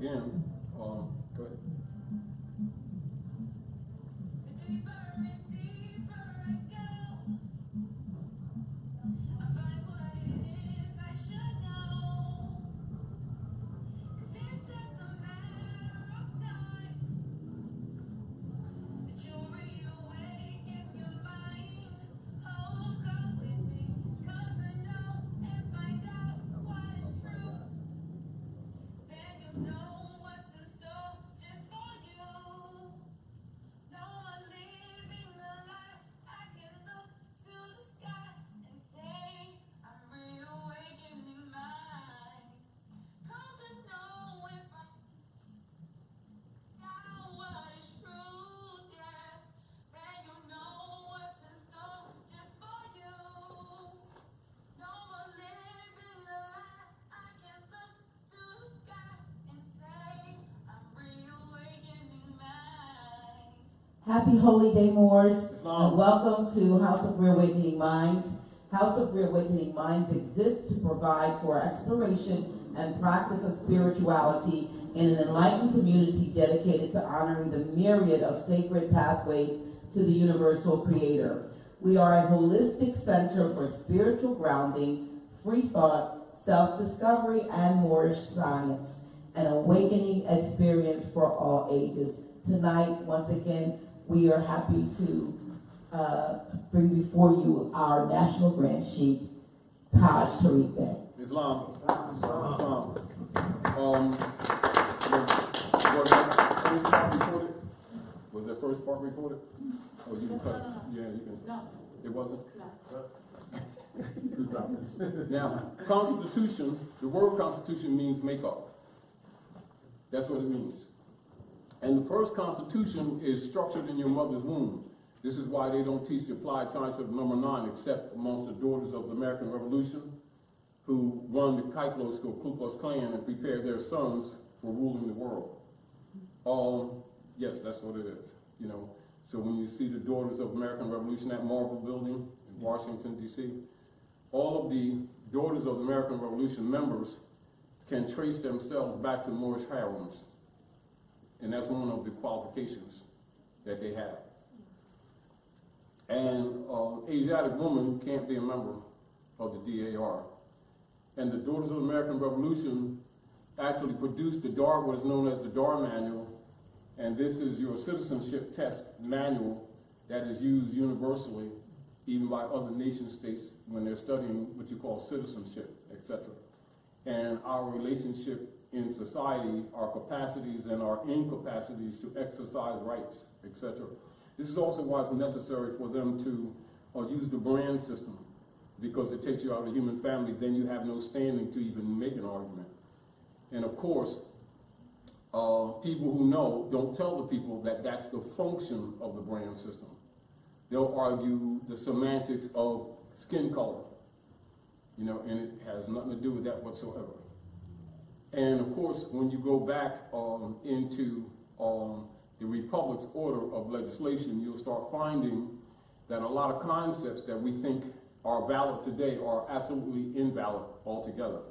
again, go ahead. Happy Holy Day, Moors, and welcome to House of Reawakening Minds. House of Reawakening Minds exists to provide for exploration and practice of spirituality in an enlightened community dedicated to honoring the myriad of sacred pathways to the universal creator. We are a holistic center for spiritual grounding, free thought, self-discovery, and Moorish science, an awakening experience for all ages. Tonight, once again, we are happy to bring before you our National Grand Sheikh, Tarik Bey. Islam. Was that first part recorded? Was that first part recorded? Oh, you can cut it. Yeah, you can. No. It wasn't? No. Now, Constitution, the word Constitution means makeup. That's what it means. And the first Constitution is structured in your mother's womb. This is why they don't teach the applied science of number 9 except amongst the daughters of the American Revolution who run the Ku Klux Klan and prepare their sons for ruling the world. Yes, that's what it is. You know, so when you see the Daughters of American Revolution, that Marble Building in Washington, D.C., all of the Daughters of the American Revolution members can trace themselves back to Moorish H.O.R.A.Ms. And that's one of the qualifications that they have. And Asiatic woman can't be a member of the DAR. And the Daughters of the American Revolution actually produced the DAR, what is known as the DAR manual. And this is your citizenship test manual that is used universally, even by other nation states when they're studying what you call citizenship, etc. And our relationship in society, our capacities and our incapacities to exercise rights, etc. This is also why it's necessary for them to use the brand system, because it takes you out of the human family, then you have no standing to even make an argument. And of course, people who know don't tell the people that that's the function of the brand system. They'll argue the semantics of skin color, you know, and it has nothing to do with that whatsoever. And of course, when you go back into the Republic's order of legislation, you'll start finding that a lot of concepts that we think are valid today are absolutely invalid altogether,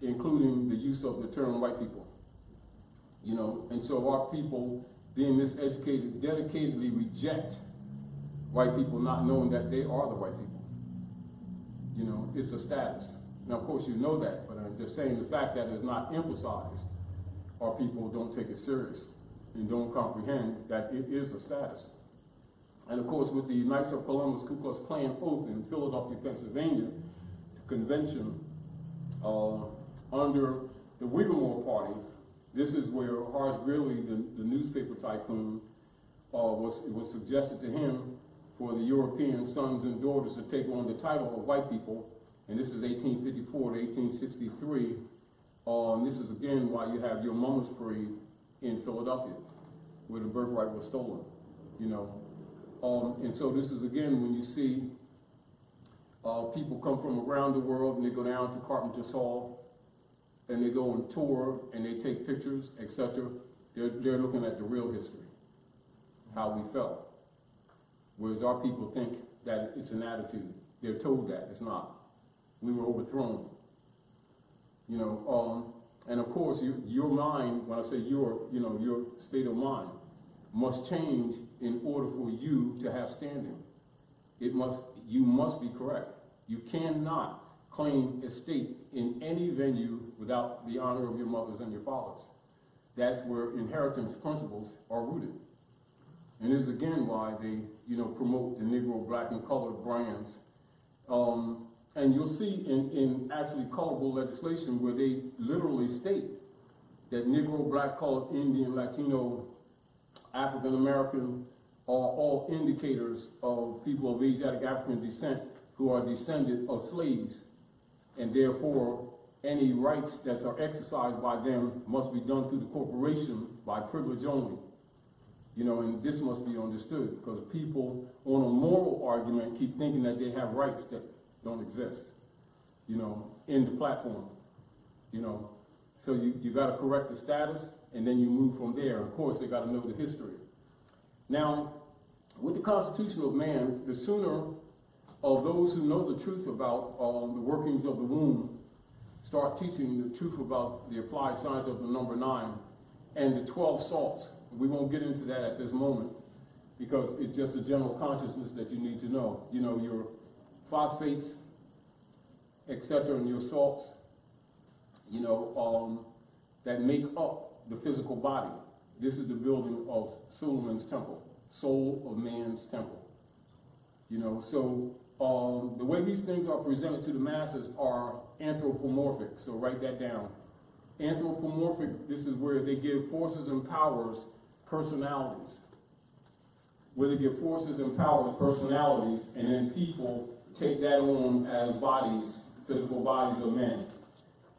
including the use of the term white people. You know, and so our people, being miseducated, dedicatedly reject white people, not knowing that they are the white people. You know, it's a status. Now, of course, you know that, but I'm just saying the fact that it's not emphasized, our people don't take it serious and don't comprehend that it is a status. And of course, with the Knights of Columbus Ku Klux Klan oath in Philadelphia, Pennsylvania, the convention under the Whittemore Party, this is where Horace Greeley, the newspaper tycoon, it was suggested to him for the European sons and daughters to take on the title of white people. And this is 1854 to 1863. This is again why you have your Mummers Parade in Philadelphia, where the birthright was stolen, you know. And so this is again when you see people come from around the world and they go down to Carpenter's Hall and they go on tour and they take pictures, etc. They're looking at the real history, how we felt. Whereas our people think that it's an attitude. They're told that it's not. We were overthrown. You know, And of course, your mind, when I say your state of mind, must change in order for you to have standing. You must be correct. You cannot claim estate in any venue without the honor of your mothers and your fathers. That's where inheritance principles are rooted. And this is again why they, promote the Negro, Black, and colored brands. And you'll see in actually colorable legislation where they literally state that Negro, Black, colored, Indian, Latino, African American are all indicators of people of Asiatic African descent who are descended of slaves, and therefore any rights that are exercised by them must be done through the corporation by privilege only. And this must be understood because people on a moral argument keep thinking that they have rights that don't exist, in the platform, So you got to correct the status and then you move from there. Of course, they got to know the history. Now, with the Constitution of Man, the sooner of those who know the truth about the workings of the womb start teaching the truth about the applied science of the number 9 and the 12 salts. We won't get into that at this moment because it's just a general consciousness that you need to know. Your phosphates, etc., and your salts, that make up the physical body. This is the building of Solomon's temple, soul of man's temple. So the way these things are presented to the masses are anthropomorphic, so write that down. Anthropomorphic, this is where they give forces and powers personalities. Where they give forces and powers personalities, and then people take that on as bodies, physical bodies of men.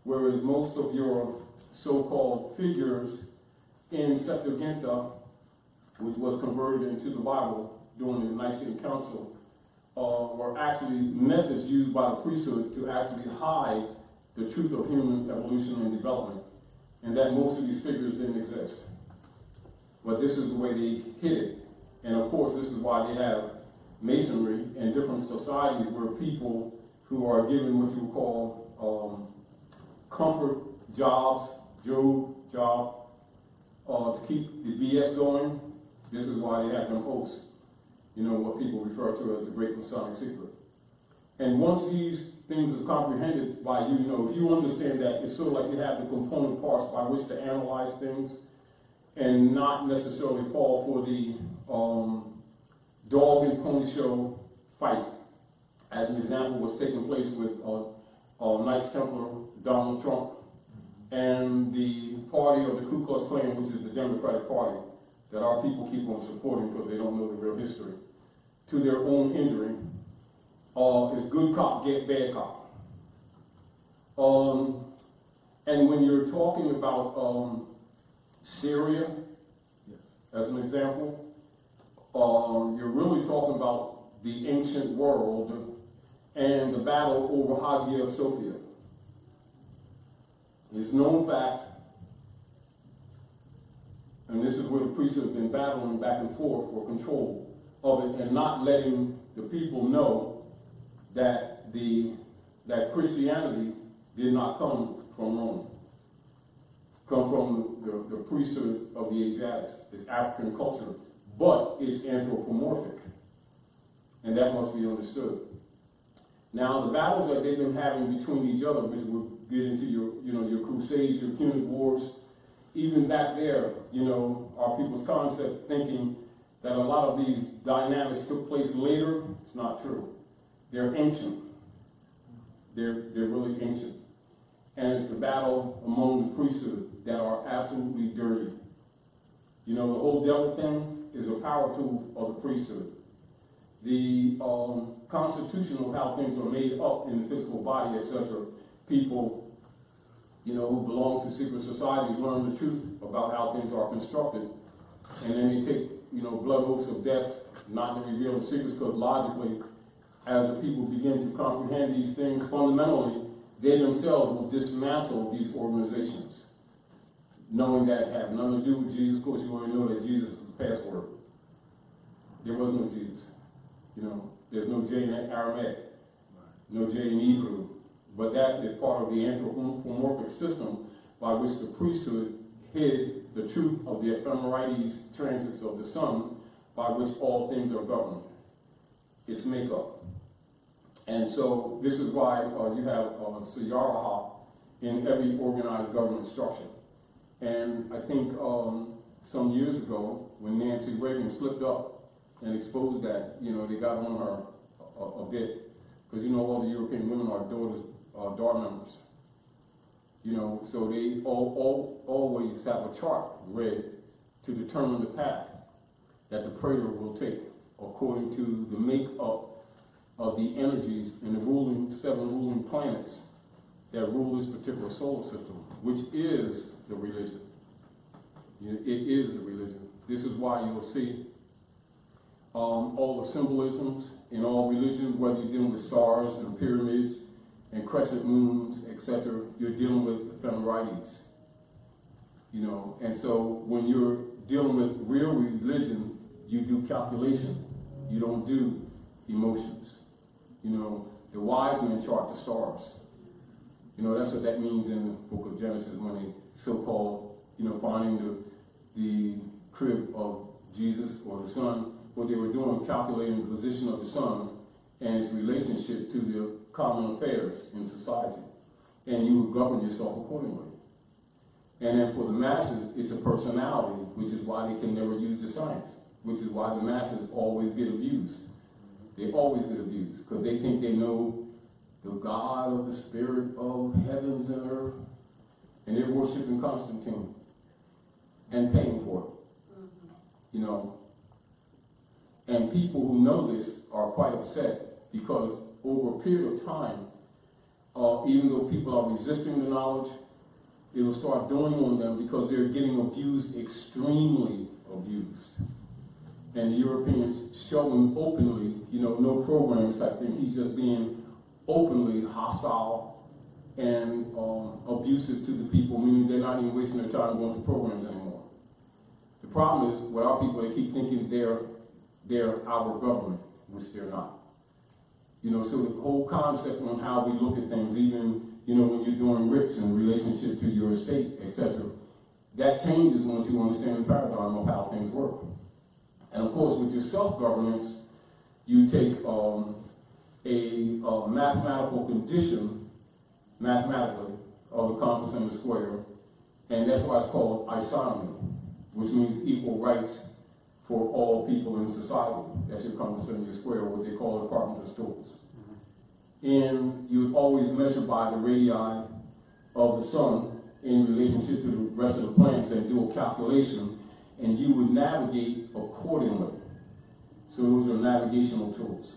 Whereas most of your so-called figures in Septuaginta, which was converted into the Bible during the Nicene Council, were actually methods used by the priesthood to actually hide the truth of human evolution and development, and that most of these figures didn't exist. But this is the way they hid it. And of course, this is why they have masonry and different societies where people who are given what you would call comfort jobs, job, to keep the BS going. This is why they have them hosts, what people refer to as the Great Masonic Secret. And once these things are comprehended by you, if you understand that, it's sort of like you have the component parts by which to analyze things and not necessarily fall for the dog and pony show fight. As an example, was taking place with Knights Templar Donald Trump and the party of the Ku Klux Klan, which is the Democratic Party, that our people keep on supporting because they don't know the real history, to their own injury. Is good cop, get bad cop. And when you're talking about Syria, as an example, you're really talking about the ancient world and the battle over Hagia Sophia. It's known fact, and this is where the priests have been battling back and forth for control of it and not letting the people know that that Christianity did not come from Rome, come from the priesthood of the Asiatics. It's African culture, but it's anthropomorphic, and that must be understood. Now, the battles that they've been having between each other, which will get into your crusades, your Punic Wars, even back there, our people's concept thinking that a lot of these dynamics took place later. It's not true. They're ancient. They're really ancient. And it's the battle among the priesthood that are absolutely dirty. The whole devil thing is a power tool of the priesthood. The constitution of how things are made up in the physical body, etc. People, who belong to secret societies learn the truth about how things are constructed. And then they take, blood oaths of death, not to reveal the secrets, because logically, as the people begin to comprehend these things, fundamentally, they themselves will dismantle these organizations, knowing that it have nothing to do with Jesus. Of course, you already know that Jesus is the password. There was no Jesus. There's no J in Aramaic, no J in Hebrew, but that is part of the anthropomorphic system by which the priesthood hid the truth of the ephemerides transits of the sun, by which all things are governed. Its makeup. And so this is why you have H.O.R.A.M in every organized government structure. And I think some years ago, when Nancy Reagan slipped up and exposed that, you know, they got on her a bit, because you know all the European women are DAR members. You know, so they always have a chart read to determine the path that the prayer will take according to the makeup of the energies and the seven ruling planets that rule this particular solar system, which is the religion. It is the religion. This is why you'll see all the symbolisms in all religions, whether you're dealing with stars and pyramids and crescent moons, etc., you're dealing with ephemerides. You know, and so when you're dealing with real religion, you do calculation. You don't do emotions. You know, the wise men chart the stars. You know, that's what that means in the book of Genesis when they so-called, you know, finding the crib of Jesus or the sun. What they were doing, calculating the position of the sun and its relationship to the common affairs in society. And you would govern yourself accordingly. And then for the masses, it's a personality, which is why they can never use the science, which is why the masses always get abused. They always get abused because they think they know the God of the spirit of heavens and earth, and they're worshiping Constantine and paying for it. You know, and people who know this are quite upset because over a period of time, even though people are resisting the knowledge, it will start dawning on them because they're getting abused, extremely abused. And the Europeans showing openly, you know, no programs type thing. He's just being openly hostile and abusive to the people, meaning they're not even wasting their time going to programs anymore. The problem is, with our people, they keep thinking they're our government, which they're not. You know, so the whole concept on how we look at things, even, you know, when you're doing writs in relationship to your estate, etc., that changes once you understand the paradigm of how things work. And of course, with your self-governance, you take a mathematical condition, mathematically, of the compass and the square, and that's why it's called isonomy, which means equal rights for all people in society. That's your compass and your square, what they call the carpenter's tools. And you would always measure by the radii of the sun in relationship to the rest of the planets and do a calculation, and you would navigate accordingly. So those are navigational tools.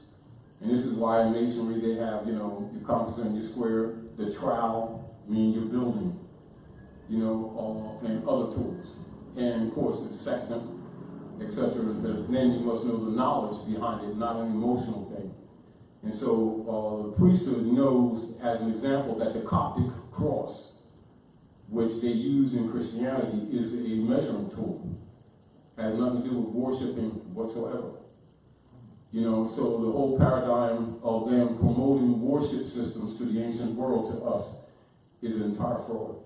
And this is why in masonry they have, you know, your compass and your square, the trowel, meaning your building, you know, and other tools. And of course the sextant, etc. Then you must know the knowledge behind it, not an emotional thing. And so the priesthood knows, as an example, that the Coptic cross, which they use in Christianity, is a measuring tool. It has nothing to do with worshiping whatsoever. You know, so the whole paradigm of them promoting worship systems to the ancient world, to us, is an entire fraud.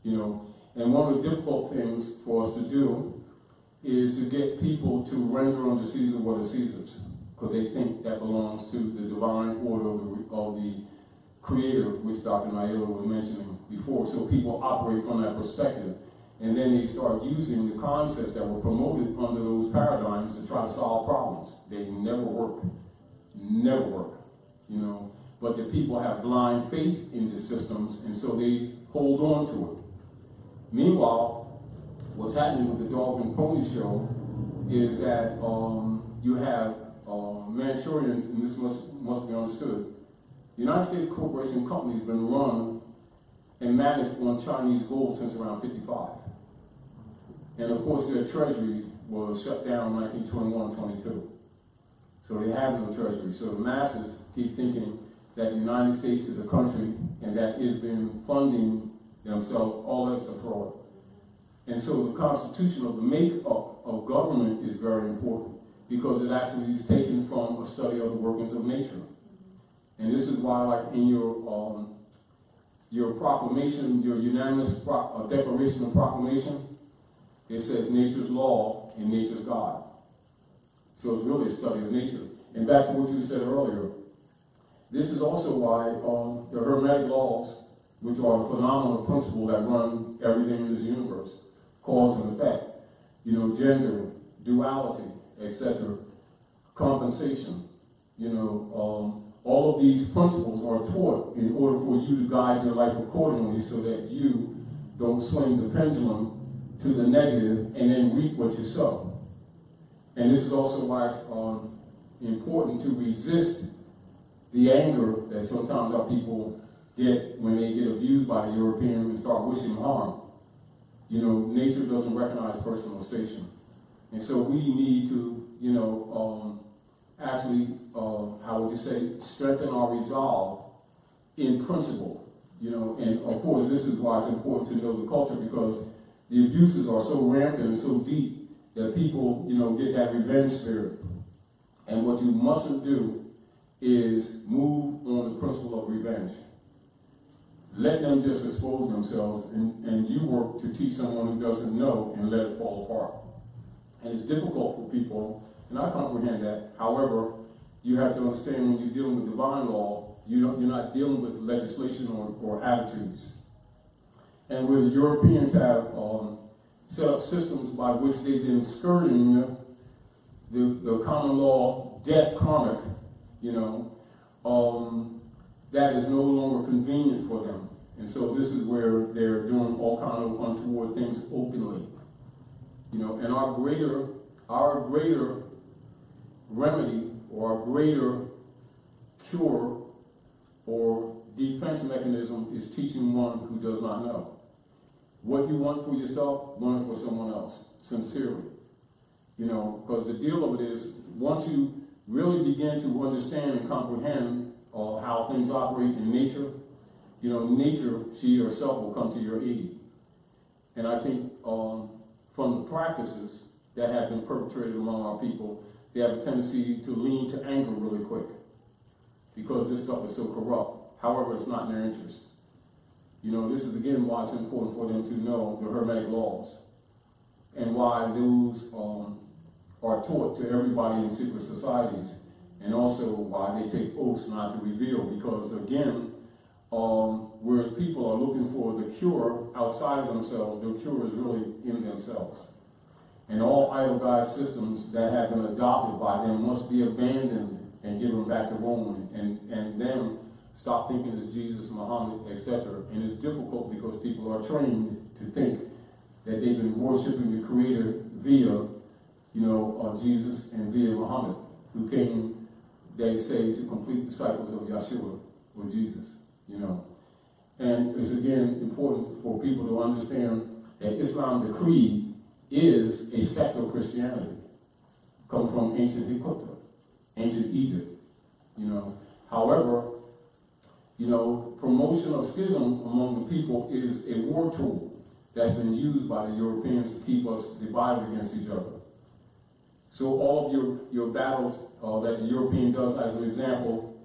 You know, and one of the difficult things for us to do is to get people to render unto Caesar what is Caesar's, because they think that belongs to the divine order of the Creator, which Dr. Naila was mentioning before. So people operate from that perspective. And then they start using the concepts that were promoted under those paradigms to try to solve problems. They never work. Never work. You know. But the people have blind faith in the systems, and so they hold on to it. Meanwhile, what's happening with the dog and pony show is that you have Manchurians, and this must be understood. The United States Corporation Company has been run and managed on Chinese gold since around 55. And of course their treasury was shut down in 1921-22. So they have no treasury. So the masses keep thinking that the United States is a country and that it's been funding themselves. All that's a fraud. And so the constitution of the makeup of government is very important because it actually is taken from a study of the workings of nature. And this is why, like in your your proclamation, your unanimous declaration of proclamation, it says nature's law and nature's God. So it's really a study of nature. And back to what you said earlier, this is also why the Hermetic laws, which are the phenomenal principle that run everything in this universe, cause and effect, gender, duality, etc., compensation, all of these principles are taught in order for you to guide your life accordingly so that you don't swing the pendulum to the negative and then reap what you sow. And this is also why it's important to resist the anger that sometimes our people get when they get abused by the European and start wishing harm. Nature doesn't recognize personal station. And so we need to, actually, how would you say, strengthen our resolve in principle. And of course, this is why it's important to know the culture, because the abuses are so rampant and so deep that people, get that revenge spirit. And what you mustn't do is move on the principle of revenge. Let them just expose themselves, and you work to teach someone who doesn't know and let it fall apart. And it's difficult for people, and I comprehend that. However, you have to understand when you're dealing with divine law, you're not dealing with legislation or attitudes. And where the Europeans have set up systems by which they've been skirting the common law debt karmic, that is no longer convenient for them. And so this is where they're doing all kind of untoward things openly. And our greater remedy or our greater cure or defense mechanism is teaching one who does not know. What you want for yourself, want it for someone else, sincerely. Because the deal of it is, once you really begin to understand and comprehend how things operate in nature, nature, she herself will come to your aid. And I think from the practices that have been perpetrated among our people, they have a tendency to lean to anger really quick because this stuff is so corrupt. However, it's not in their interest. This is again why it's important for them to know the Hermetic laws and why those are taught to everybody in secret societies, and also why they take oaths not to reveal, because again, whereas people are looking for the cure outside of themselves, the cure is really in themselves. And all idol god systems that have been adopted by them must be abandoned and given back to Rome, and them stop thinking it's Jesus, Muhammad, etc. And it's difficult because people are trained to think that they've been worshiping the Creator via, Jesus and via Muhammad, who came, they say, to complete the cycles of Yeshua or Jesus, And it's again important for people to understand that Islam, the creed, is a sect of Christianity, come from ancient Egypt, ancient Egypt, However, promotion of schism among the people is a war tool that's been used by the Europeans to keep us divided against each other. So all of your battles that the European does, as an example,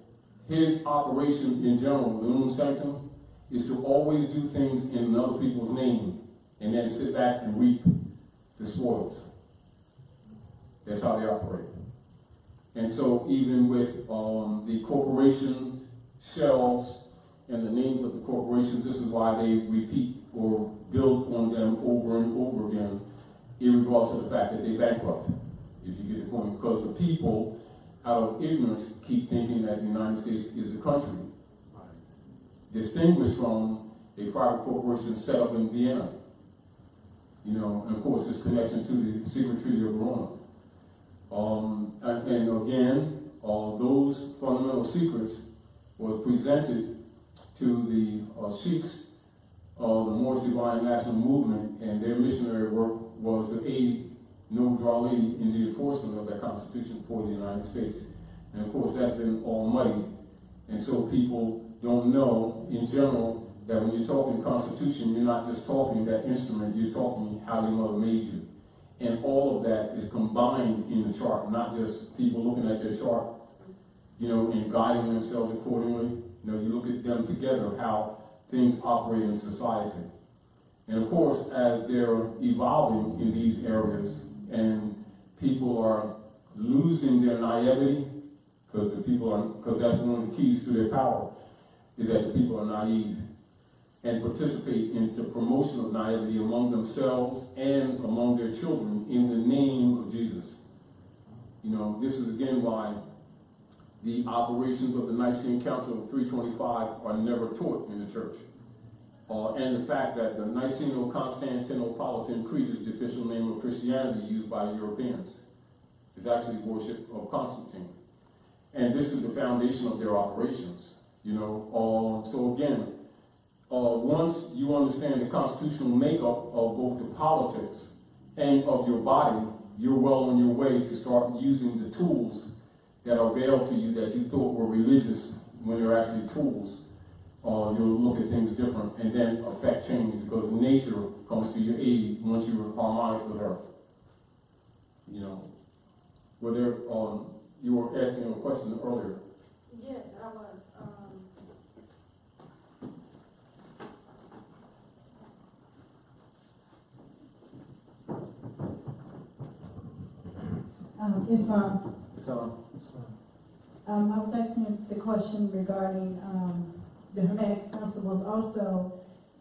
his operation in general, the Unum Sanctum, is to always do things in other people's name and then sit back and reap the spoils. That's how they operate. And so even with the corporation shells and the names of the corporations, this is why they repeat or build on them over and over again, irregardless of the fact that they bankrupt, if you get the point. Because the people, out of ignorance, keep thinking that the United States is a country, distinguished from a private corporation set up in Vienna. And of course, its connection to the secret treaty of Verona. And again, those fundamental secrets were presented to the sheiks of the Morsi Divine National Movement, and their missionary work was to aid No Drali in the enforcement of that Constitution for the United States. And of course, that's been all muddied. And so people don't know, in general, that when you're talking Constitution, you're not just talking that instrument, you're talking how your mother made you. And all of that is combined in the chart, not just people looking at their chart, and guiding themselves accordingly. You look at them together, how things operate in society. And of course, as they're evolving in these areas and people are losing their naivety, because that's one of the keys to their power, is that the people are naive and participate in the promotion of naivety among themselves and among their children in the name of Jesus. You know, this is again why the operations of the Nicene Council of 325 are never taught in the church. And the fact that the Niceno-Constantinopolitan Creed is the official name of Christianity used by Europeans. It's actually worship of Constantine. And this is the foundation of their operations. You know, so again, once you understand the constitutional makeup of both the politics and of your body, you're well on your way to start using the tools that are available to you that you thought were religious when they're actually tools. You'll look at things different and then affect change because nature comes to your aid once you're harmonic with her. You know, whether you were asking a question earlier. Yes, I was. Islam. So, I was asking the question regarding the Hermetic principles. Also,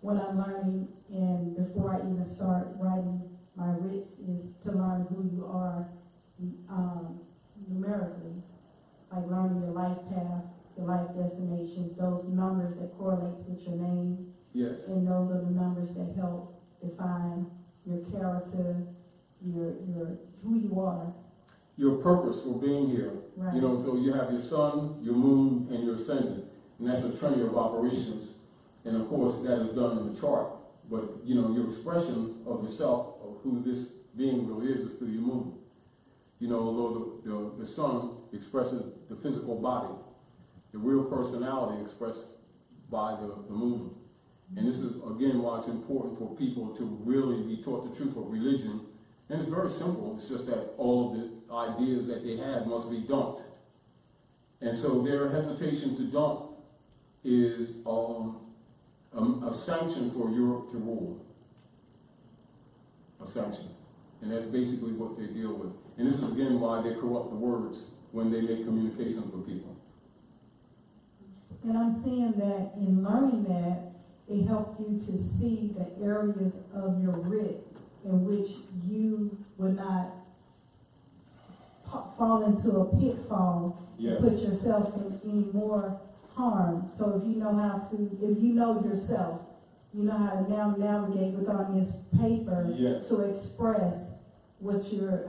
what I'm learning, and before I even start writing my writs, is to learn who you are numerically, like learning your life path, your life destinations, those numbers that correlates with your name. yes. And those are the numbers that help define your character, your who you are. Your purpose for being here. Right. You know, so you have your sun, your moon, and your ascendant. And that's a trinity of operations. And of course, that is done in the chart. But, you know, your expression of yourself, of who this being really is through your moon. You know, although the sun expresses the physical body, the real personality expressed by the moon. And this is, again, why it's important for people to really be taught the truth of religion. And it's very simple. It's just that all of the ideas that they have must be dumped. And so their hesitation to dump is a sanction for Europe to rule. A sanction. And that's basically what they deal with. And this is, again, why they corrupt the words when they make communications with people. And I'm seeing that in learning that, it helped you to see the areas of your writ in which you would not fall into a pitfall, Yes. put yourself in any more harm. So if you know how to, if you know yourself, you know how to now navigate with on this paper. Yes. To express what you're.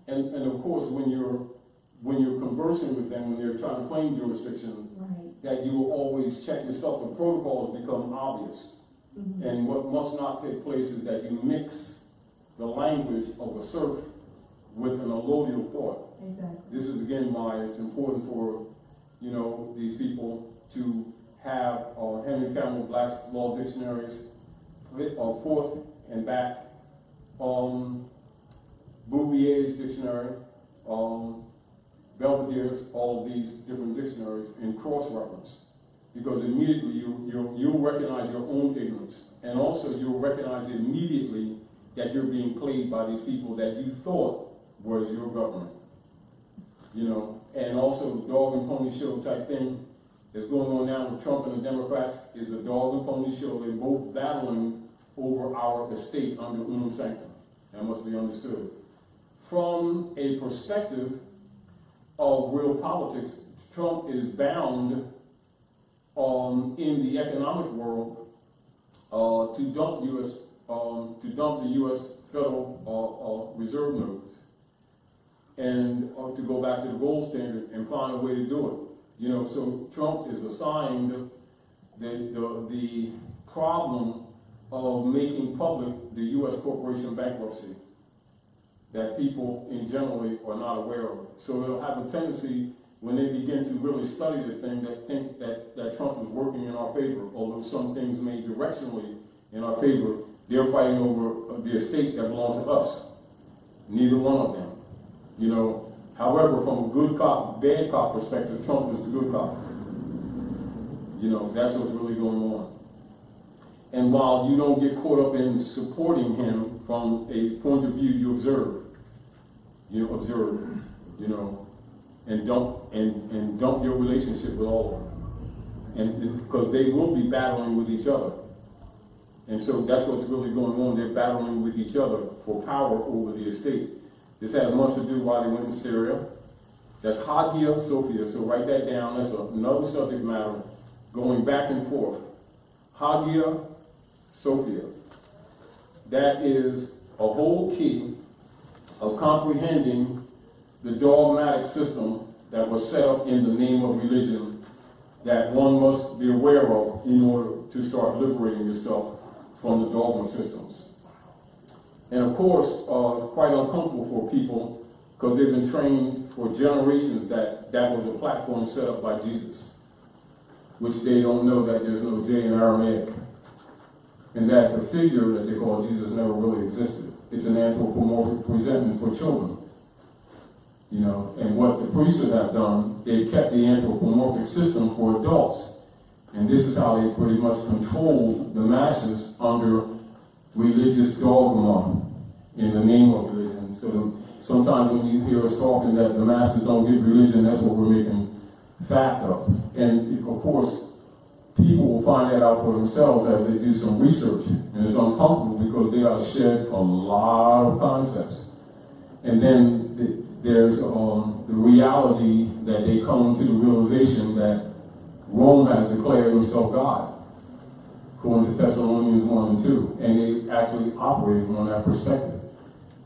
And of course, when you're conversing with them, when they're trying to claim jurisdiction, Right. that you will always check yourself. The protocols become obvious. Mm-hmm. And what must not take place is that you mix the language of a serf with an allodial thought. Exactly. This is again why it's important for, you know, these people to have Henry Campbell Black's law dictionaries, forth and back, Bouvier's dictionary, Belvedere's, all of these different dictionaries, and cross-reference. Because immediately you'll recognize your own ignorance. And also you'll recognize immediately that you're being played by these people that you thought was your government. You know, and also the dog and pony show type thing that's going on now with Trump and the Democrats is a dog and pony show. They're both battling over our estate under unum sanctum. That must be understood. From a perspective of real politics, Trump is bound in the economic world to dump the U.S. Federal Reserve notes and to go back to the gold standard and find a way to do it. You know, so Trump is assigned the problem of making public the U.S. corporation bankruptcy that people in generally are not aware of. So they'll have a tendency when they begin to really study this thing that think that Trump is working in our favor, although some things may directionally in our favor, they're fighting over the estate that belongs to us. Neither one of them. You know, however, from a good cop, bad cop perspective, Trump is the good cop. You know, that's what's really going on. And while you don't get caught up in supporting him from a point of view, you observe, and dump your relationship with all of them. And because they will be battling with each other. And so that's what's really going on. They're battling with each other for power over the estate. This has much to do why they went in Syria. That's Hagia Sophia, so write that down. That's another subject matter going back and forth. Hagia Sophia. That is a whole key of comprehending the dogmatic system that was set up in the name of religion that one must be aware of in order to start liberating yourself from the dogma systems. And of course, quite uncomfortable for people because they've been trained for generations that was a platform set up by Jesus, which they don't know that there's no J in Aramaic, and that the figure that they call Jesus never really existed. It's an anthropomorphic presentment for children. And what the priesthood have done, they kept the anthropomorphic system for adults. And this is how they pretty much controlled the masses under religious dogma in the name of religion. So sometimes when you hear us talking that the masses don't get religion, that's what we're making fact up. And of course, people will find that out for themselves as they do some research. And it's uncomfortable because they got to shed a lot of concepts. And then there's the reality that they come to the realization that Rome has declared himself God, according to Thessalonians 1 and 2. And they actually operate on that perspective,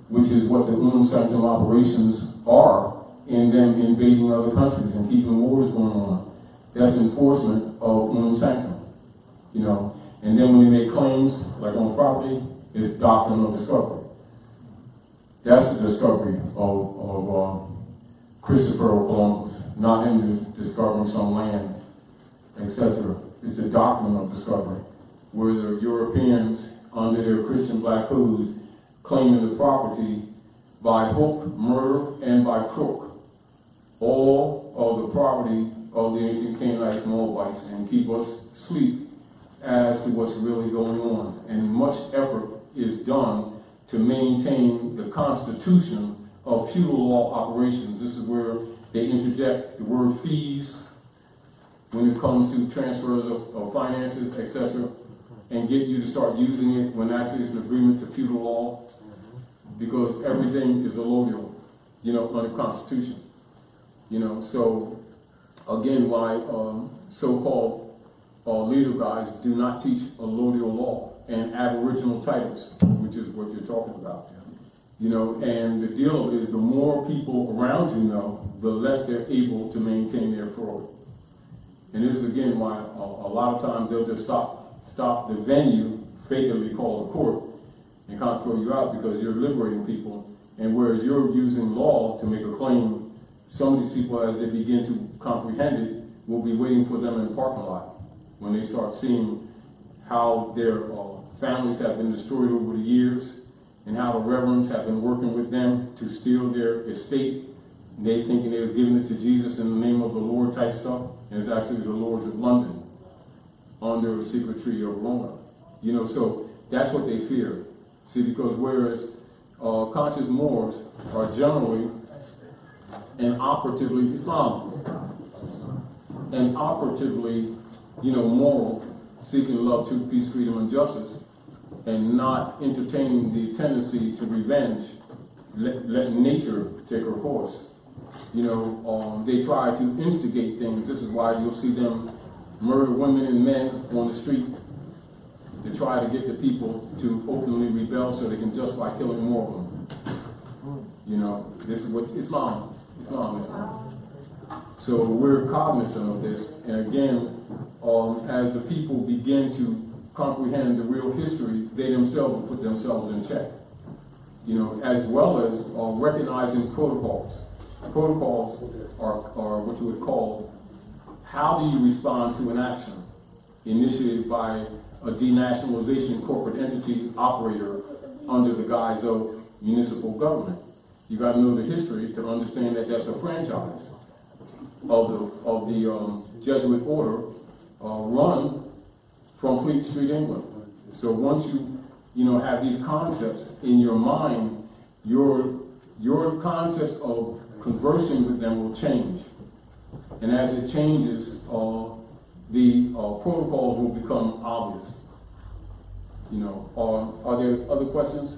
which is what the Sanctum operations are in them invading other countries and keeping wars going on. That's enforcement of Sanctum, And then when they make claims, like on property, it's doctrine of discovery. That's the discovery of Christopher Columbus, not him discovering some land, etc. It's the doctrine of discovery, where the Europeans, under their Christian black hoods, claiming the property by hook, murder, and by crook, all of the property of the ancient Canaanites and Moabites, and keep us asleep as to what's really going on. And much effort is done to maintain the constitution of feudal law operations. This is where they interject the word fees when it comes to transfers of finances, etc., and get you to start using it when actually it's an agreement to feudal law, because everything is allodial, under the Constitution. So again, why so-called leader guys do not teach allodial law and aboriginal titles, which is what you're talking about. And the deal is the more people around you know, the less they're able to maintain their fraud. And this is again why a lot of times they'll just stop the venue, fakely called a court, and can't throw you out because you're liberating people. And whereas you're using law to make a claim, some of these people, as they begin to comprehend it, will be waiting for them in the parking lot when they start seeing how their families have been destroyed over the years and how the reverends have been working with them to steal their estate. And they thinking they was giving it to Jesus in the name of the Lord type stuff, and it's actually the Lords of London under the secret treaty of Rome. So that's what they fear. See, because whereas conscious Moors are generally and operatively Islam, and operatively, moral, seeking love, truth, peace, freedom, and justice, and not entertaining the tendency to revenge, let nature take her course. They try to instigate things. This is why you'll see them murder women and men on the street to try to get the people to openly rebel so they can justify killing more of them. This is what Islam. So we're cognizant of this, and again, as the people begin to comprehend the real history, they themselves will put themselves in check. As well as recognizing protocols. Protocols are what you would call, how do you respond to an action initiated by a denationalization corporate entity operator under the guise of municipal government. You got to know the history to understand that that's a franchise of the Jesuit order run from Fleet Street, England. So once you have these concepts in your mind, your concepts of conversing with them will change. And as it changes, the protocols will become obvious. Are there other questions?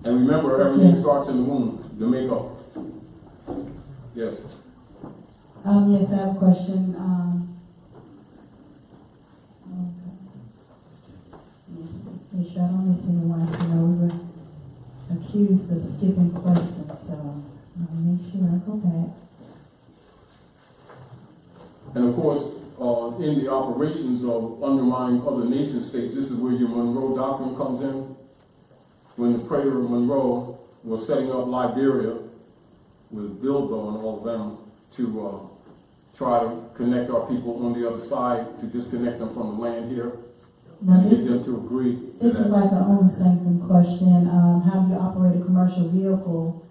And remember, everything starts in the womb, the makeup. Yes. Yes, I have a question. Make sure I don't miss anyone. We were accused of skipping questions, so let me make sure I go back. And of course, in the operations of undermining other nation states, this is where your Monroe Doctrine comes in. When the praetor of Monroe was setting up Liberia with Bilbo and all of them to try to connect our people on the other side, to disconnect them from the land here, and get them to agree to this that. Is like an own sanctum question. How do you operate a commercial vehicle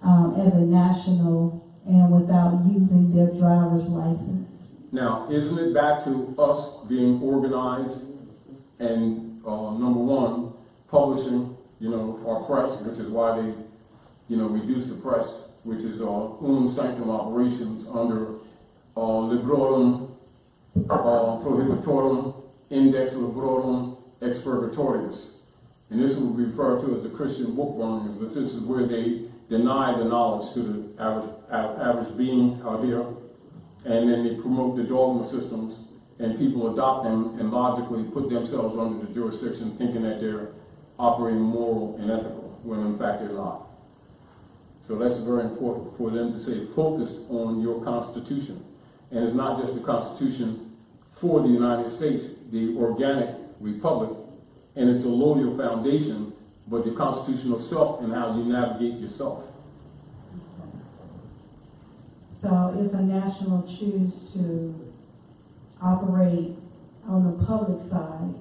as a national and without using their driver's license? Now, isn't it back to us being organized and, number one, publishing, our press, which is why they, reduced the press, which is unum sanctum operations under Librorum Prohibitorum Index Librorum Expurgatorius. And this will be referred to as the Christian book burnings, but this is where they deny the knowledge to the average being out here. And then they promote the dogma systems, and people adopt them and logically put themselves under the jurisdiction, thinking that they're operating moral and ethical, when in fact they're not. So that's very important for them to say, focused on your Constitution. And it's not just the Constitution for the United States, the organic republic, and it's a loyal foundation, but the Constitution of self and how you navigate yourself. So if a national choose to operate on the public side,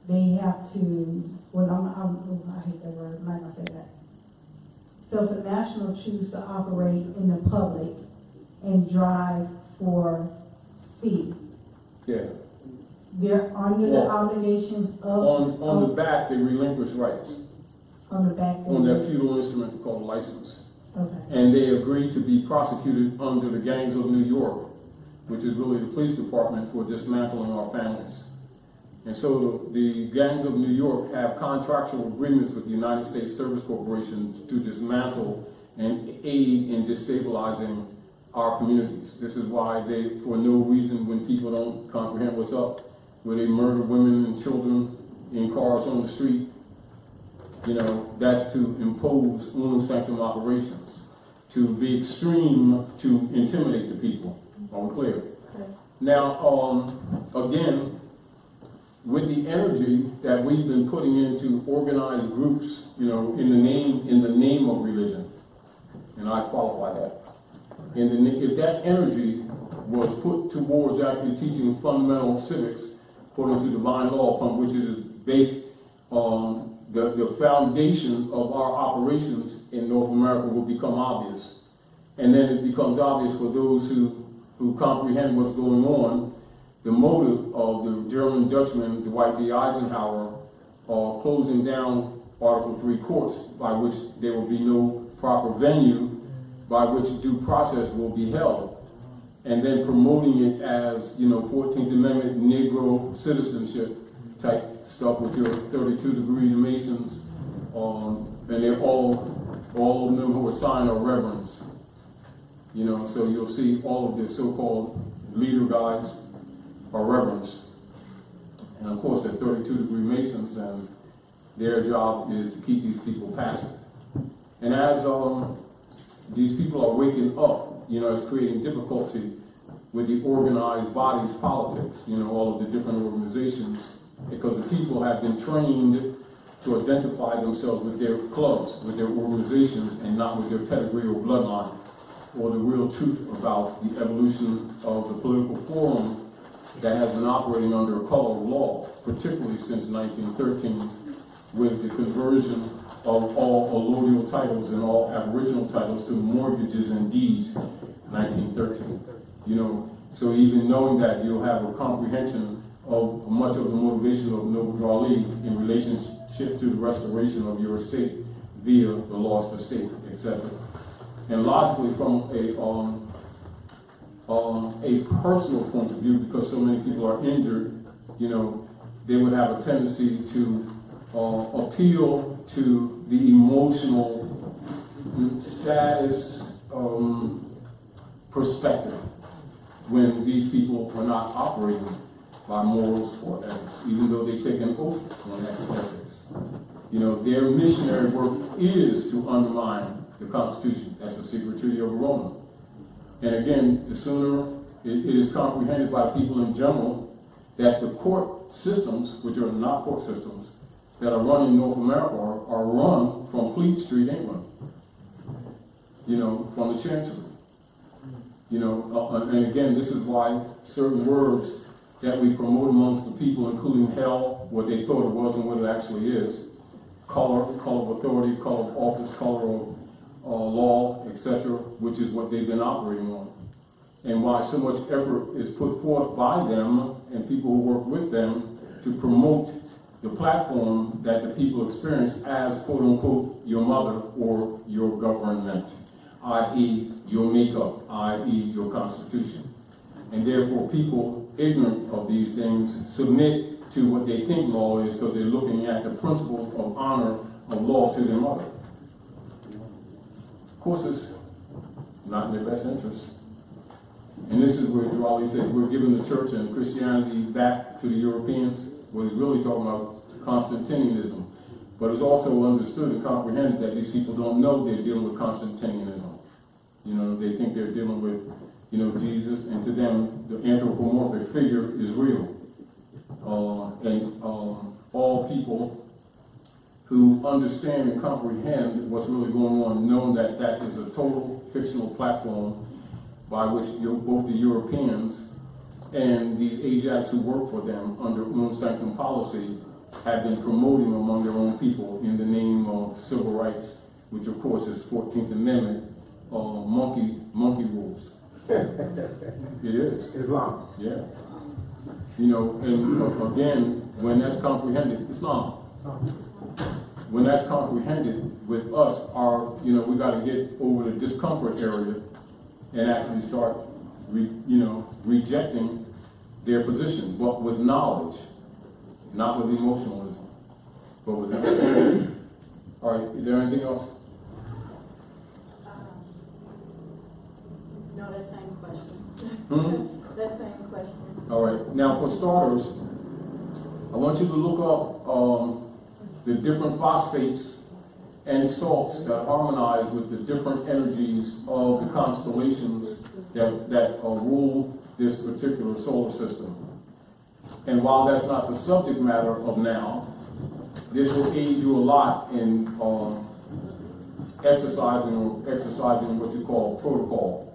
they have to, I hate that word, I'm not going to say that. So if a national choose to operate in the public and drive for fee, they're under the obligations of... On the back, they relinquish rights. On the back? On that feudal instrument called license. Okay. And they agreed to be prosecuted under the gangs of New York, which is really the police department, for dismantling our families. And so the gangs of New York have contractual agreements with the United States Service Corporation to dismantle and aid in destabilizing our communities. This is why they, for no reason, when people don't comprehend what's up, where they murder women and children in cars on the street, that's to impose unum sanctum operations, to be extreme, to intimidate the people. Are we clear? Okay. Now, again, with the energy that we've been putting into organized groups, in the name of religion, and I qualify that. If that energy was put towards actually teaching fundamental civics according to divine law, from which it is based on the foundation of our operations in North America, will become obvious. And then it becomes obvious for those who comprehend what's going on, the motive of the German Dutchman, Dwight D. Eisenhower, closing down Article 3 courts, by which there will be no proper venue by which due process will be held, and then promoting it as, 14th Amendment Negro citizenship type stuff with your 32-degree Masons, and they're all of them who are signed are reverends. So you'll see all of the so-called leader guys are reverends. And of course, they're 32-degree Masons, and their job is to keep these people passive. And as these people are waking up, it's creating difficulty with the organized bodies politics, all of the different organizations, because the people have been trained to identify themselves with their clubs, with their organizations, and not with their pedigree or bloodline, or the real truth about the evolution of the political forum that has been operating under a color of law, particularly since 1913, with the conversion of all allodial titles and all aboriginal titles to mortgages and deeds, 1913. You know, so even knowing that, you'll have a comprehension of much of the motivation of Noble H.O.R.A.M in relationship to the restoration of your estate via the lost estate, etc. And logically, from a personal point of view, because so many people are injured, you know, they would have a tendency to appeal to the emotional status perspective when these people are not operating by morals or ethics, even though they take an oath on ethics. You know, their missionary work is to undermine the Constitution. That's the secret treaty of H.O.R.A.M. And again, the sooner it is comprehended by people in general that the court systems, which are not court systems, that are run in North America are run from Fleet Street, England. You know, from the Chancery. You know, and again, this is why certain words that we promote amongst the people, including hell, what they thought it was and what it actually is, color of authority, color of office, color of law, etc., which is what they've been operating on. And why so much effort is put forth by them and people who work with them to promote the platform that the people experience as, quote unquote, your mother or your government, i.e. your makeup, i.e. your constitution. And therefore people ignorant of these things submit to what they think law is because they're looking at the principles of honor of law to their mother. Of course, it's not in their best interest. And this is where H.O.R.A.M said we're giving the church and Christianity back to the Europeans. What he's really talking about Constantinianism. But it's also understood and comprehended that these people don't know they're dealing with Constantinianism. You know, they think they're dealing with, you know, Jesus, and to them, the anthropomorphic figure is real. All people who understand and comprehend what's really going on know that that is a total fictional platform by which both the Europeans and these Asiatics who work for them under Unum Sanctum policy have been promoting among their own people in the name of civil rights, which of course is 14th Amendment, monkey rules. It is. Islam. Yeah. You know, and again, when that's comprehended, Islam. When that's comprehended with us, you know, we got to get over the discomfort area and actually start, rejecting their position, but with knowledge, not with emotionalism, but with knowledge. All right, is there anything else? No, that same question. Hmm? That same question. All right. Now, for starters, I want you to look up the different phosphates and salts that harmonize with the different energies of the constellations that rule this particular solar system. And while that's not the subject matter of now, this will aid you a lot in exercising what you call protocol,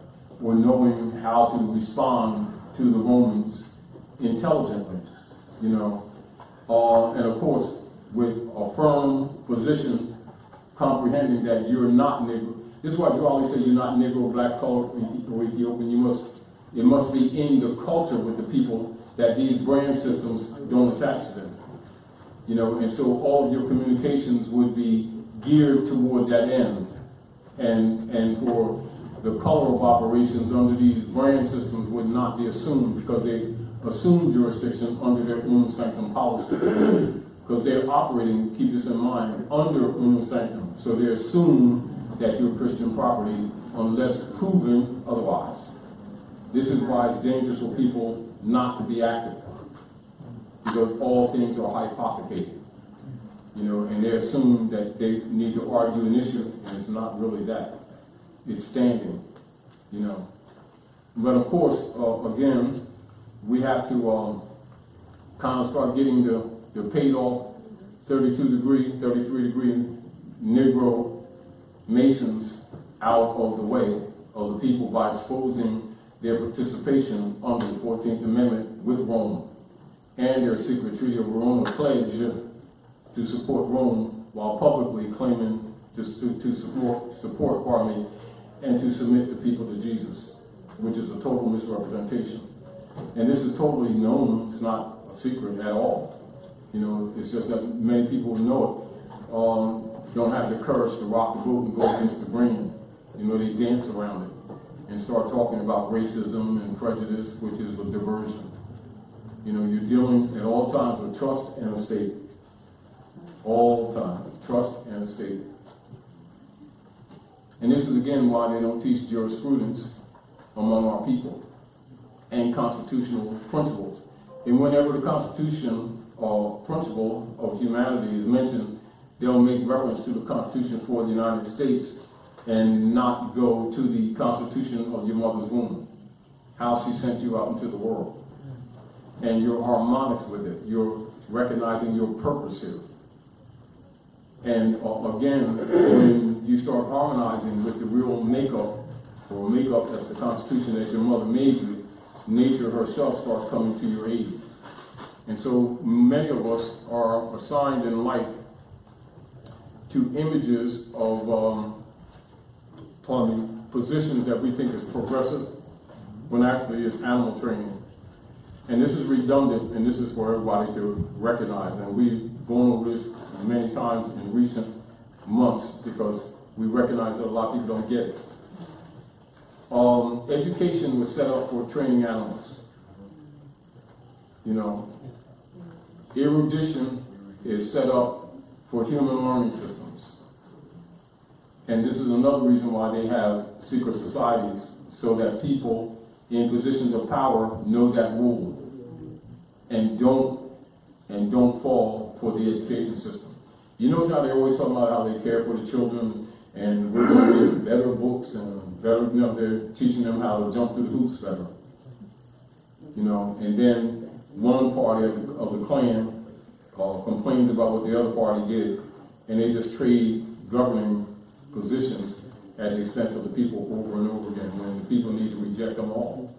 or knowing how to respond to the Romans intelligently, you know. And of course, with a firm position, comprehending that you're not Negro. This is why H.O.R.A.M said you're not Negro, black, colored, or Ethiopian. It must be in the culture with the people that these brand systems don't attach to them. You know, and so all of your communications would be geared toward that end. And for the color of operations under these brand systems would not be assumed, because they assume jurisdiction under their Unum Sanctum policy. Because they're operating, keep this in mind, under Unum Sanctum. So they assume that you're Christian property unless proven otherwise. This is why it's dangerous for people not to be active, because all things are hypothecated. You know, and they assume that they need to argue an issue, and it's not really that. It's standing, you know. But of course, again, we have to kind of start getting the paid off 32-degree, 33-degree Negro Masons out of the way of the people by exposing their participation under the 14th Amendment with Rome and their secret treaty of Rome, pledge to support Rome while publicly claiming to support, and to submit the people to Jesus. which is a total misrepresentation. And this is totally known, it's not a secret at all. You know, it's just that many people know it, don't have the courage to rock the boat and go against the grain. You know, they dance around it and start talking about racism and prejudice, which is a diversion. You know, you're dealing at all times with trust and estate. All the time, trust and estate. And this is again why they don't teach jurisprudence among our people and constitutional principles. And whenever the Constitution or principle of humanity is mentioned, they'll make reference to the Constitution for the United States and not go to the Constitution of your mother's womb, how she sent you out into the world. And your harmonics with it, you're recognizing your purpose here. And again, when you start harmonizing with the real makeup, or makeup that's the Constitution that your mother made you, nature herself starts coming to your aid. And so many of us are assigned in life to images of positions that we think is progressive, when actually it's animal training. And this is redundant, and this is for everybody to recognize. And we've gone over this many times in recent months because we recognize that a lot of people don't get it. Education was set up for training animals. You know, erudition is set up for human learning systems. And this is another reason why they have secret societies, so that people in positions of power know that rule and don't fall for the education system. You notice how they always talk about how they care for the children and we're going to get better books and better, you know, they're teaching them how to jump through the hoops better. You know, and then one party of the clan complains about what the other party did, and they just trade governing positions at the expense of the people over and over again, when the people need to reject them all.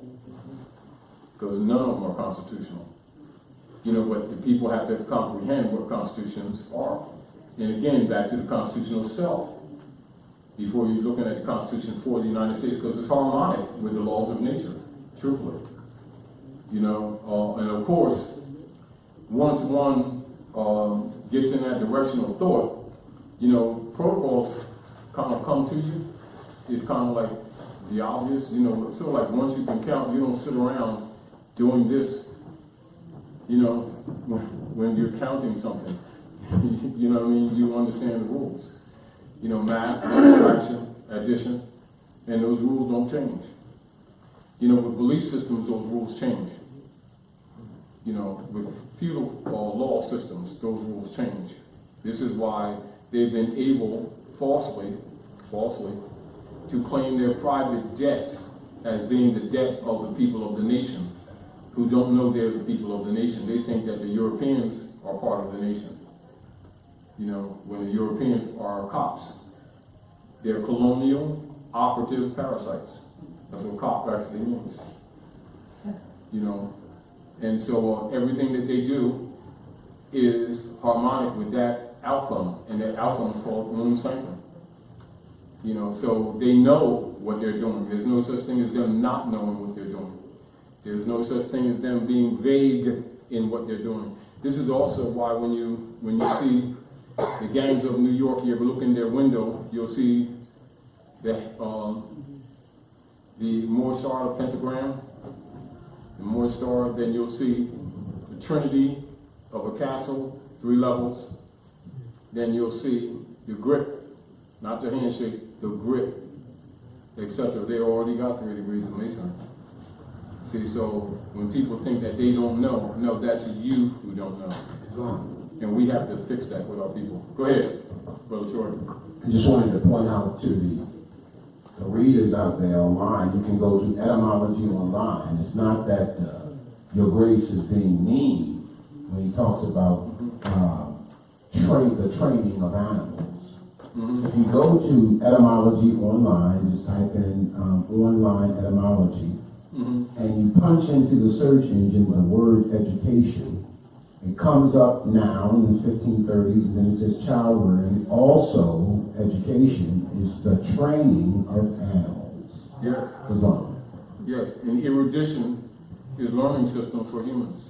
Because none of them are constitutional. You know, but the people have to comprehend what constitutions are. And again, back to the Constitution itself, before you're looking at the Constitution for the United States, because it's harmonic with the laws of nature, truthfully. You know, and of course, once one gets in that direction of thought, you know, protocols kind of come to you. It's kind of like the obvious, you know, so like once you can count, you don't sit around doing this, you know, when you're counting something. You know what I mean? You understand the rules. You know, math, subtraction, addition, and those rules don't change. You know, with belief systems, those rules change. You know, with feudal law systems, those rules change. This is why they've been able, falsely, to claim their private debt as being the debt of the people of the nation, who don't know they're the people of the nation. They think that the Europeans are part of the nation. You know, when the Europeans are cops. They're colonial, operative parasites. That's what cop actually means. You know, and so everything that they do is harmonic with that outcome, and that outcome is called unum sanctum. You know, so they know what they're doing. There's no such thing as them not knowing what they're doing. There's no such thing as them being vague in what they're doing. This is also why when you see the gangs of New York, you ever look in their window, you'll see the Moorish star, the pentagram, the Moorish star, then you'll see the trinity of a castle, 3 levels. Then you'll see your grip, not the handshake, the grip, etc. They already got 3 degrees of masonry. See, so when people think that they don't know, no, that's you who don't know. And we have to fix that with our people. Go ahead, Brother Jordan. I just wanted to point out to the readers out there online, you can go to etymology online. It's not that your grace is being mean when he talks about the training of animals. If you go to etymology online, just type in online etymology, and you punch into the search engine the word education, it comes up now in the 1530s, and then it says H.O.R.A.M. Also, education is the training of animals. Yeah. Islam. Yes, and erudition is learning system for humans.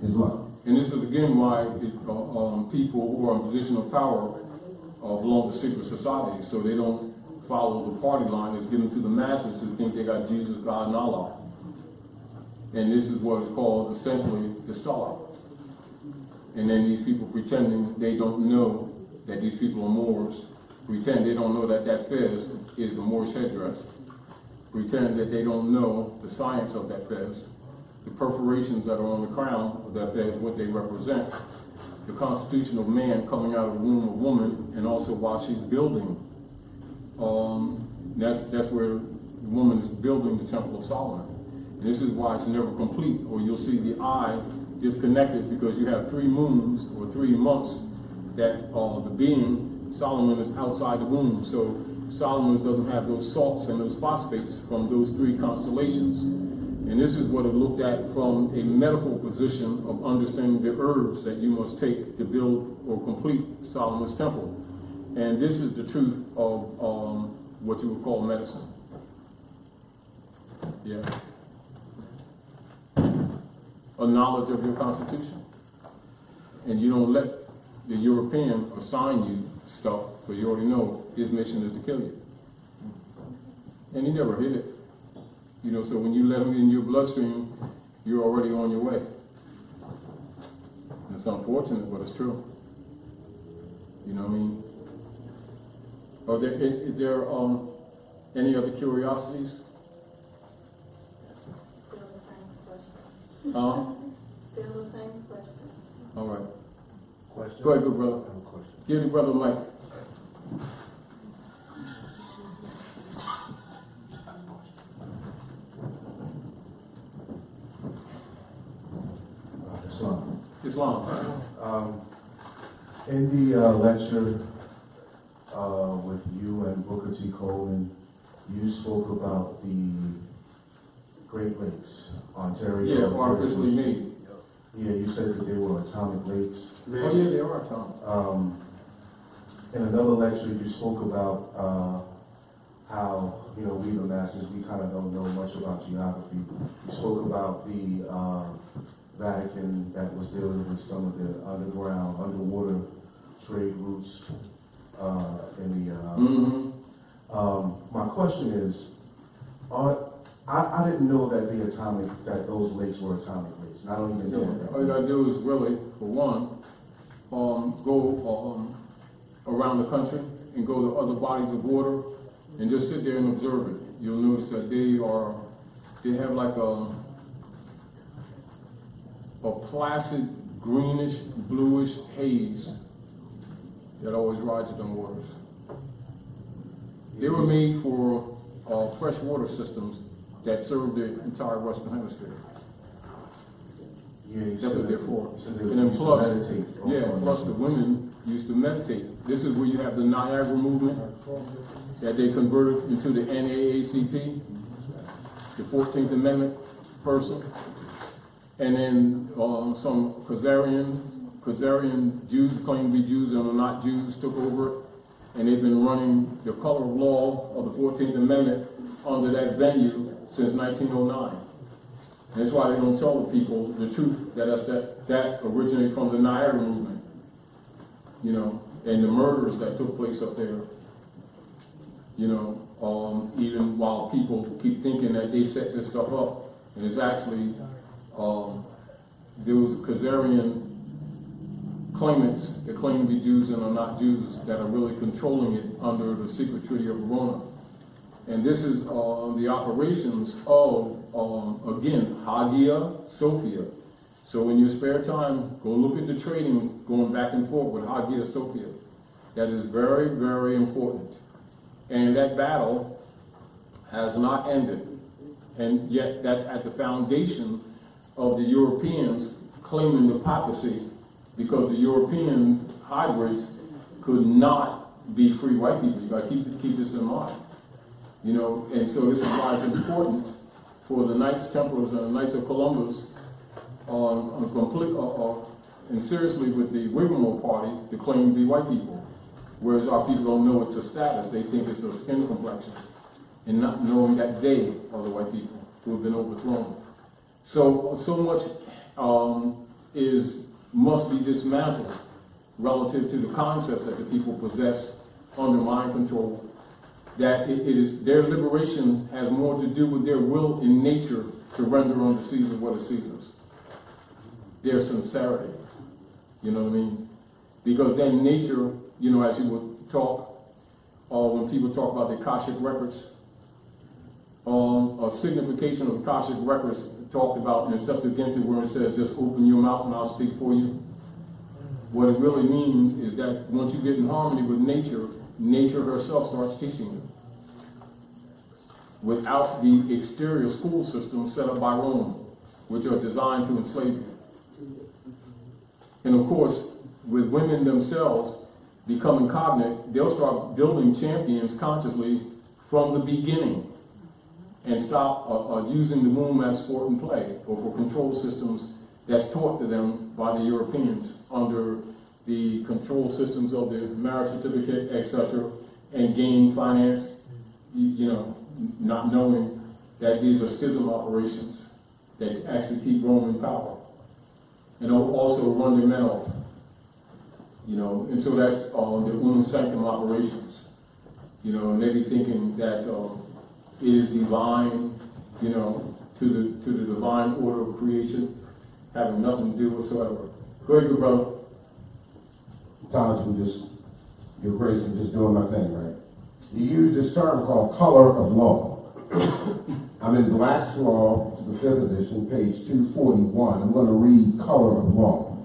Islam. And this is again why people who are in position of power belong to secret societies, so they don't follow the party line that's given to the masses who think they got Jesus, God, and Allah. And this is what is called essentially the sellout. And then these people pretending they don't know that these people are Moors, pretend they don't know that that fez is the Moorish headdress, pretend that they don't know the science of that fez, the perforations that are on the crown of that fez, what they represent, the constitution of man coming out of the womb of woman, and also while she's building. That's where the woman is building the Temple of Solomon. And this is why it's never complete, or you'll see the eye disconnected because you have 3 moons or 3 months that the being, Solomon, is outside the womb. So Solomon doesn't have those salts and those phosphates from those 3 constellations. And this is what is looked at from a medical position of understanding the herbs that you must take to build or complete Solomon's temple. And this is the truth of what you would call medicine. Yeah. A knowledge of your constitution. And you don't let the European assign you stuff, because you already know his mission is to kill you. And he never hid it. You know, so when you let him in your bloodstream, you're already on your way. And it's unfortunate, but it's true. You know what I mean? Is there any other curiosities? Still the same question. Still the same question. All right. Question? Go ahead, good brother. I have a question. Give the brother Mike. Islam. In the lecture with you and Booker T. Coleman, you spoke about the Great Lakes, Ontario. Yeah, artificially made. Yeah, you said that they were atomic lakes. Oh yeah, they are atomic. In another lecture, you spoke about how, you know, we the masses, we kind of don't know much about geography. You spoke about the Vatican that was dealing with some of the underwater trade routes in the. My question is, I didn't know that those lakes were atomic lakes. And I don't even know that. All you gotta do is really, for one, go around the country and go to other bodies of water and just sit there and observe it. You'll notice that they have like a placid, greenish, bluish haze that always rides in them waters. They were made for freshwater systems that serve the entire Western Hemisphere. Yeah, that's what they're for. And then plus the women used to meditate. This is where you have the Niagara movement that they converted into the NAACP, the 14th Amendment person. And then some Khazarian Jews, claim to be Jews and are not Jews, took over it. And they've been running the color of law of the 14th Amendment under that venue since 1909. And that's why they don't tell the people the truth, that originated from the Niagara movement, you know, and the murders that took place up there, you know, even while people keep thinking that they set this stuff up, and it's actually those Khazarian claimants that claim to be Jews and are not Jews that are really controlling it under the secret Treaty of H.O.R.A.M. And this is the operations of, again, Hagia Sophia. So in your spare time, go look at the trading going back and forth with Hagia Sophia. That is very, very important. And that battle has not ended. And yet that's at the foundation of the Europeans claiming the papacy, because the European hybrids could not be free white people. You got to keep this in mind. You know, and so this is why it's important for the Knights Templars and the Knights of Columbus and seriously with the Wigmore Party to claim to be white people. Whereas our people don't know it's a status. They think it's a skin complexion. And not knowing that they are the white people. who have been overthrown. So much must be dismantled relative to the concepts that the people possess under mind control, that it is their liberation has more to do with their will in nature to render unto Caesar what is Caesar's. Their sincerity, you know what I mean? Because then nature, you know, as you would talk, when people talk about the Akashic records, a signification of the Akashic records talked about in the Septuagint where it says, just open your mouth and I'll speak for you. What it really means is that once you get in harmony with nature, nature herself starts teaching you. Without the exterior school system set up by Rome, which are designed to enslave you. And of course, with women themselves becoming cognate, they'll start building champions consciously from the beginning and stop using the womb as sport and play or for control systems that's taught to them by the Europeans under the control systems of the marriage certificate, etc., and gain finance, you know, not knowing that these are schism operations that actually keep Rome in power and also run their men off. You know, and so that's the unum sanctum operations. You know, and they be thinking that it is divine, you know, to the divine order of creation, having nothing to do whatsoever. Go ahead, good brother. Taj, your grace, I'm just doing my thing, right? You use this term called color of law. I'm in Black's Law, the 5th edition, page 241. I'm going to read color of law.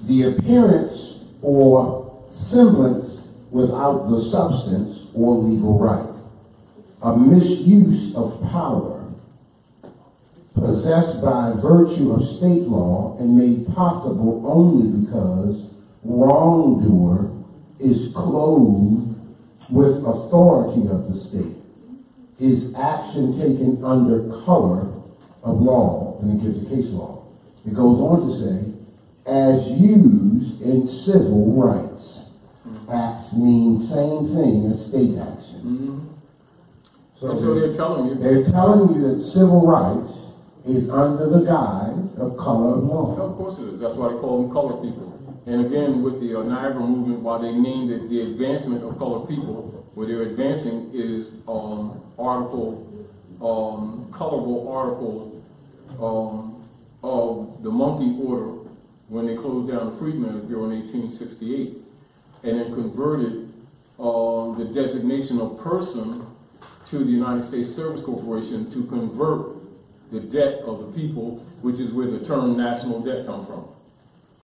The appearance or semblance without the substance or legal right. A misuse of power possessed by virtue of state law and made possible only because wrongdoer is clothed with authority of the state. Is action taken under color of law, and it gives a case law. It goes on to say, as used in civil rights. Acts mean same thing as state action. Mm-hmm. So they're telling you. They're telling you that civil rights is under the guise of color of law. No, of course it is. That's why they call them colored people. And again, with the Niagara movement, why they named it the advancement of colored people, where they're advancing is colorable article of the Monkey Order when they closed down the Freedmen's Bureau in 1868, and then converted the designation of person to the United States Service Corporation to convert the debt of the people, which is where the term national debt comes from.